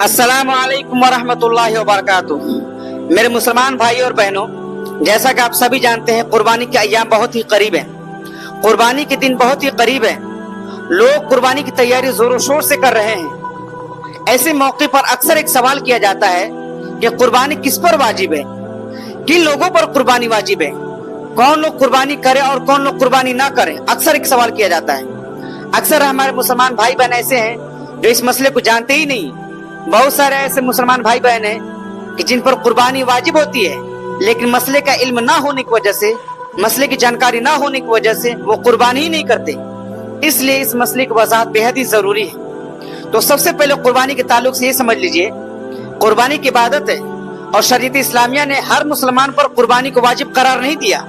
अस्सलाम वालेकुम वरहमतुल्लाहि वबरकातुहू। मेरे मुसलमान भाई और बहनों, जैसा कि आप सभी जानते हैं कुर्बानी के अय्याम बहुत ही करीब हैं। कुर्बानी के दिन बहुत ही करीब हैं। लोग कुर्बानी की तैयारी जोरों शोर से कर रहे हैं। ऐसे मौके पर अक्सर एक सवाल किया जाता है कि कुर्बानी किस पर वाजिब है, किन लोगों पर कुर्बानी वाजिब है, कौन लोग कुर्बानी करें और कौन लोग कुर्बानी ना करें। अक्सर एक सवाल किया जाता है। अक्सर हमारे मुसलमान भाई बहन ऐसे हैं जो इस मसले को जानते ही नहीं। बहुत सारे ऐसे मुसलमान भाई बहन हैं कि जिन पर कुर्बानी वाजिब होती है, लेकिन मसले का इल्म ना होने की वजह से, मसले की जानकारी ना होने की वजह से वो कुर्बानी ही नहीं करते। इसलिए इस मसले की वजाहत बेहद ही जरूरी है। तो सबसे पहले कुर्बानी के ताल्लुक से ये समझ लीजिए, कुर्बानी की इबादत है और शरीयत इस्लामिया ने हर मुसलमान पर कुर्बानी को वाजिब करार नहीं दिया,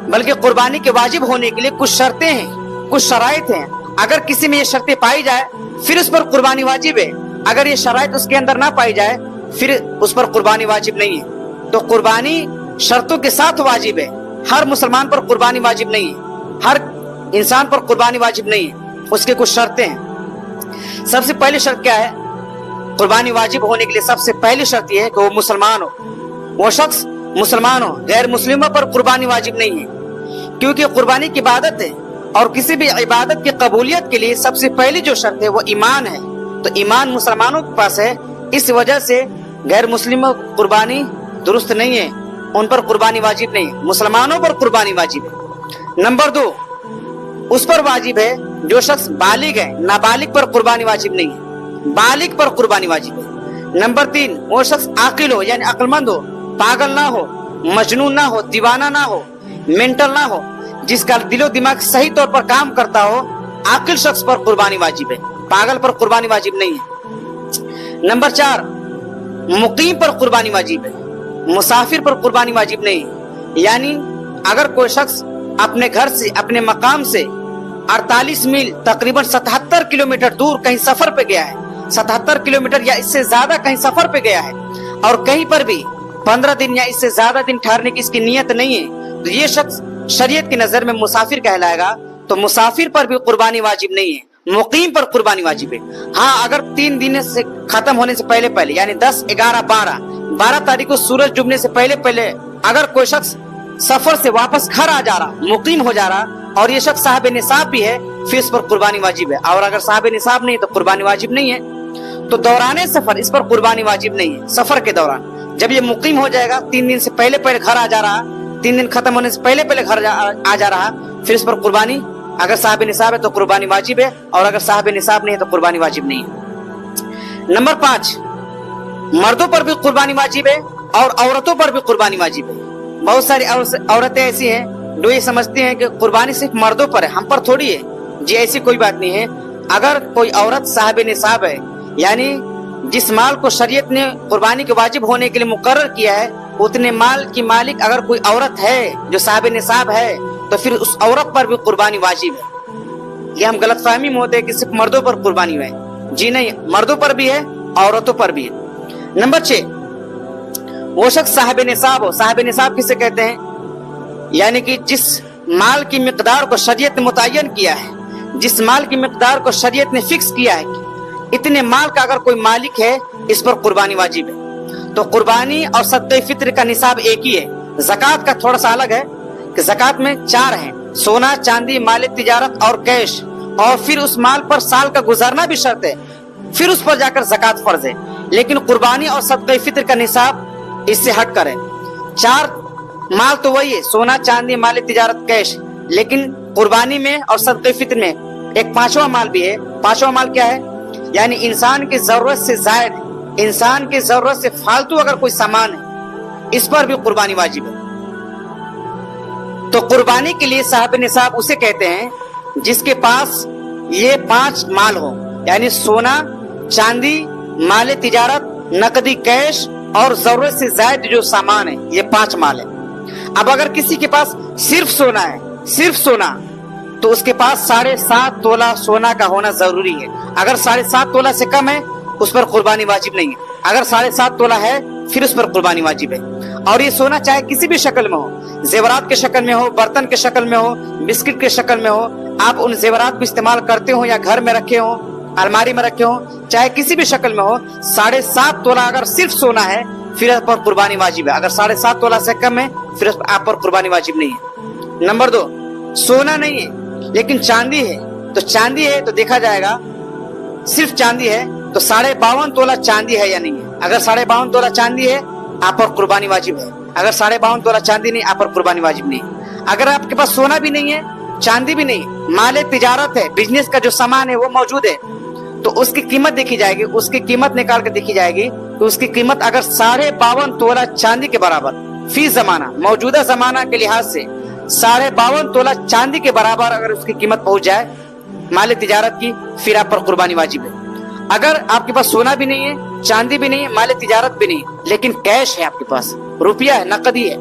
बल्कि कुर्बानी के वाजिब होने के लिए कुछ शर्तें हैं, कुछ शराइत हैं। अगर किसी में ये शर्तें पाई जाए फिर उस पर कुर्बानी वाजिब है। अगर ये शराइत उसके अंदर ना पाई जाए फिर उस पर कुर्बानी वाजिब नहीं है। तो कुर्बानी शर्तों के साथ वाजिब है। हर मुसलमान पर कुर्बानी वाजिब नहीं है, हर इंसान पर कुर्बानी वाजिब नहीं है, उसके कुछ शर्तें हैं। सबसे पहली शर्त क्या है? कुर्बानी वाजिब होने के लिए सबसे पहली शर्त यह है कि वो मुसलमान हो, वो शख्स मुसलमान हो। गैर मुस्लिमों पर कुर्बानी वाजिब नहीं है, क्योंकि कुर्बानी की इबादत है और किसी भी इबादत की कबूलियत के लिए सबसे पहली जो शर्त है वो ईमान है। तो ईमान मुसलमानों के पास है, इस वजह से गैर मुस्लिमों कुर्बानी दुरुस्त नहीं है, उन पर कुर्बानी वाजिब नहीं है। मुसलमानों पर कुर्बानी वाजिब है। नंबर 2, उस पर वाजिब है जो शख्स बालिग है, नाबालिग पर कुर्बानी वाजिब नहीं है, बालिग पर कुर्बानी वाजिब है। नंबर 3, वो शख्स आकिल हो यानी अक्लमंद हो, पागल ना हो, मजनून ना हो, दीवाना ना हो, मेंटल ना हो, जिसका दिलो दिमाग सही तौर पर काम करता हो, आकिल शख्स पर कुर्बानी वाजिब है, पागल पर कुर्बानी वाजिब नहीं है। नंबर 4, मुकीम पर कुर्बानी वाजिब है, मुसाफिर पर कुर्बानी वाजिब नहीं है। यानी अगर कोई शख्स अपने घर से, अपने मकाम से 48 मील तकरीबन 77 किलोमीटर दूर कहीं सफर पे गया है, 77 किलोमीटर या इससे ज्यादा कहीं सफर पे गया है और कहीं पर भी 15 दिन या इससे ज्यादा दिन ठहरने की इसकी नियत नहीं है, तो ये शख्स शरीयत की नजर में मुसाफिर कहलाएगा। तो मुसाफिर पर भी कुर्बानी वाजिब नहीं है, मुकीम पर कुर्बानी वाजिब है। हाँ, अगर 3 दिन से खत्म होने से पहले पहले यानी 10, 11, 12 तारीख को सूरज डूबने से पहले पहले अगर कोई शख्स सफर से वापस घर आ जा रहा, मुकीम हो जा रहा और ये शख्स साहिब निसाब भी है, फिर इस पर कुर्बानी वाजिब है। और अगर साहिब निसाब नहीं तो कुर्बानी वाजिब नहीं है। तो दौराने सफर इस पर कुर्बानी वाजिब नहीं है। सफर के दौरान जब ये मुकीम हो जाएगा, 3 दिन से पहले पहले घर आ जा रहा, 3 दिन खत्म होने से पहले पहले घर आ जा रहा, फिर इस पर कुर्बानी अगर साहिब निसाब है तो कुर्बानी वाजिब है और अगर साहिब निसाब नहीं है तो कुर्बानी वाजिब नहीं है। नंबर 5, मर्दों पर भी कुर्बानी वाजिब है और औरतों पर भी कुर्बानी वाजिब है। बहुत सारी औरतें ऐसी हैं जो ये समझती हैं कि कुर्बानी सिर्फ मर्दों पर है, हम पर थोड़ी है। जी ऐसी कोई बात नहीं है। अगर कोई औरत साहिब निसाब है, यानी जिस माल को शरीयत ने कुर्बानी के वाजिब होने के लिए मुकर्रर किया है, उतने माल की मालिक अगर कोई औरत है जो साहिब निसाब है, तो फिर उस औरत पर भी कुर्बानी वाजिब है। ये हम गलतफहमी में होते हैं कि सिर्फ मर्दों पर कुर्बानी है। जी नहीं, मर्दों पर भी है, औरतों पर भी है। नंबर 6, वो शख्स साहिब निसाब हो। साहिब निसाब किसे कहते हैं? यानी कि जिस माल की मिकदार को शरीयत ने मुतय्यन किया है, जिस माल की मिकदार को शरीयत ने फिक्स किया है, इतने माल का अगर कोई मालिक है, इस पर कुर्बानी वाजिब है। तो कुर्बानी और सदक़े फित्र का निसाब एक ही है। ज़कात का थोड़ा सा अलग है कि ज़कात में 4 है, सोना, चांदी, माल तिजारत और कैश, और फिर उस माल पर साल का गुजरना भी शर्त है, फिर उस पर जाकर ज़कात फर्ज है। लेकिन कुर्बानी और सदक़े फित्र का निसाब इससे हट कर है। 4 माल तो वही है, सोना, चांदी, माल तिजारत, कैश, लेकिन कुर्बानी में और सदक़े फित्र में एक 5वां माल भी है। 5वां माल क्या है? यानी इंसान की जरूरत से जायद, इंसान की जरूरत से फालतू अगर कोई सामान है, इस पर भी कुर्बानी वाजिब है। तो कुर्बानी के लिए साहिब निसाब उसे कहते हैं जिसके पास ये 5 माल हो, यानी सोना, चांदी, माल तिजारत, नकदी, कैश और जरूरत से जायद जो सामान है, ये 5 माल है। अब अगर किसी के पास सिर्फ सोना है, सिर्फ सोना, तो उसके पास 7.5 तोला सोना का होना जरूरी है। अगर 7.5 तोला से कम है उस पर कुर्बानी वाजिब नहीं है। अगर 7.5 तोला है फिर उस पर कुर्बानी वाजिब है। और ये सोना चाहे किसी भी शक्ल में हो, जेवरात के शक्ल में हो, बर्तन के शक्ल में हो, बिस्किट के शक्ल में हो, आप उन जेवरात को इस्तेमाल करते हो या घर में रखे हो, अलमारी में रखे हो, चाहे किसी भी शक्ल में हो, 7.5 तोला अगर सिर्फ सोना है फिर इस पर कुर्बानी वाजिब है। अगर 7.5 तोला से कम है फिर आप पर कुर्बानी वाजिब नहीं है। नंबर 2, सोना नहीं है लेकिन चांदी है, तो चांदी है तो देखा जाएगा सिर्फ चांदी है तो 52.5 तोला चांदी है या नहीं है। अगर 52.5 तोला चांदी है आप पर कुर्बानी वाजिब है। अगर 52.5 तोला चांदी नहीं, आप पर कुर्बानी वाजिब नहीं है। अगर आपके पास सोना भी नहीं है, चांदी भी नहीं, माले तिजारत है, बिजनेस का जो सामान है वो मौजूद है, तो उसकी कीमत देखी जाएगी, उसकी कीमत निकाल कर देखी जाएगी, तो उसकी कीमत अगर 52.5 तोला चांदी के बराबर फी जमाना, मौजूदा जमाना के लिहाज से 52.5 तोला चांदी के बराबर अगर उसकी कीमत पहुंच जाए माले तिजारत की, फिर आप पर कुर्बानी वाजिब है। अगर आपके पास सोना भी नहीं है, चांदी भी नहीं है, माले तिजारत भी नहीं, लेकिन कैश है आपके पास, रुपया है, नकदी है,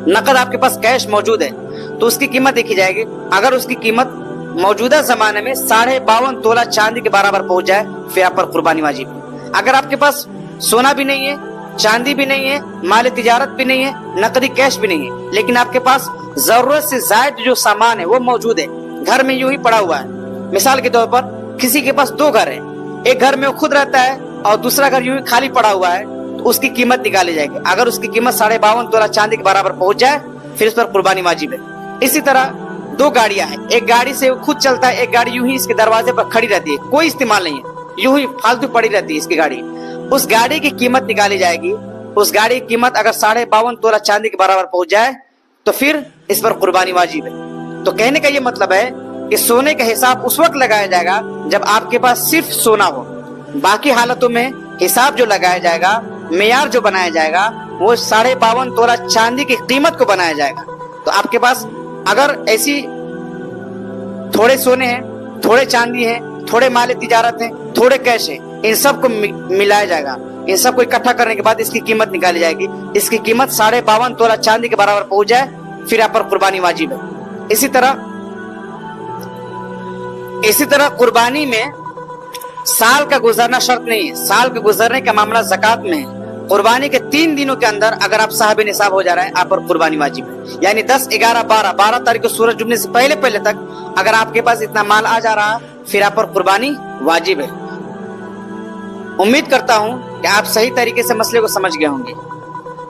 नकद आपके पास कैश मौजूद है, तो उसकी कीमत देखी जाएगी। अगर उसकी कीमत मौजूदा जमाने में 52.5 तोला चांदी के बराबर पहुंच जाए फिर आप पर कुर्बानी वाजिब है। अगर आपके पास सोना भी नहीं है, चांदी भी नहीं है, माल तिजारत भी नहीं है, नकदी कैश भी नहीं है, लेकिन आपके पास जरूरत से ज्यादा जो सामान है वो मौजूद है, घर में यूं ही पड़ा हुआ है। मिसाल के तौर पर किसी के पास 2 घर है, एक घर में वो खुद रहता है और दूसरा घर यूं ही खाली पड़ा हुआ है, तो उसकी कीमत निकाली जाएगी। अगर उसकी कीमत 52.5 तोला चांदी के बराबर पहुंच जाए फिर इस पर कुर्बानी वाजिब है। इसी तरह 2 गाड़ियां हैं, एक गाड़ी से खुद चलता है, एक गाड़ी यूं ही इसके दरवाजे पर खड़ी रहती है, कोई इस्तेमाल नहीं है, यूं ही फालतू पड़ी रहती है इसकी गाड़ी। उस गाड़ी की कीमत निकाली जाएगी, उस गाड़ी की कीमत अगर 52.5 तोला चांदी के बराबर पहुंच जाए तो फिर इस पर कुर्बानी वाजिब है। तो कहने का ये मतलब है कि सोने का हिसाब उस वक्त लगाया जाएगा जब आपके पास सिर्फ सोना हो, बाकी हालतों में हिसाब जो लगाया जाएगा, मेयार जो बनाया जाएगा, वो 52.5 तोला चांदी की कीमत को बनाया जाएगा। तो आपके पास अगर ऐसी थोड़े सोने हैं, थोड़े चांदी है, थोड़े माले तिजारत है, थोड़े कैश है, इन सब को मिलाया जाएगा, इन सब को इकट्ठा करने के बाद इसकी कीमत निकाली जाएगी। इसकी कीमत 52.5 तोला चांदी के बराबर पहुंच जाए फिर आप पर कुर्बानी वाजिब है। इसी तरह कुर्बानी में साल का गुजरना शर्त नहीं है, साल के गुजरने का मामला ज़कात में है। कुर्बानी के 3 दिनों के अंदर अगर आप साहब निसाब हो जा रहे हैं आप पर कुर्बानी वाजिब है। यानी 10, 11, 12 तारीख को सूरज डूबने से पहले तक अगर आपके पास इतना माल आ जा रहा फिर आप पर कुर्बानी वाजिब है। उम्मीद करता हूँ कि आप सही तरीके से मसले को समझ गए होंगे।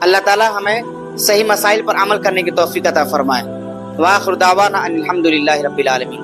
अल्लाह ताला हमें सही मसाइल पर अमल करने की तौफीक अता फरमाए। व आखिर दावाना अनिल हम्दुलिल्लाहि रब्बिल आलमीन।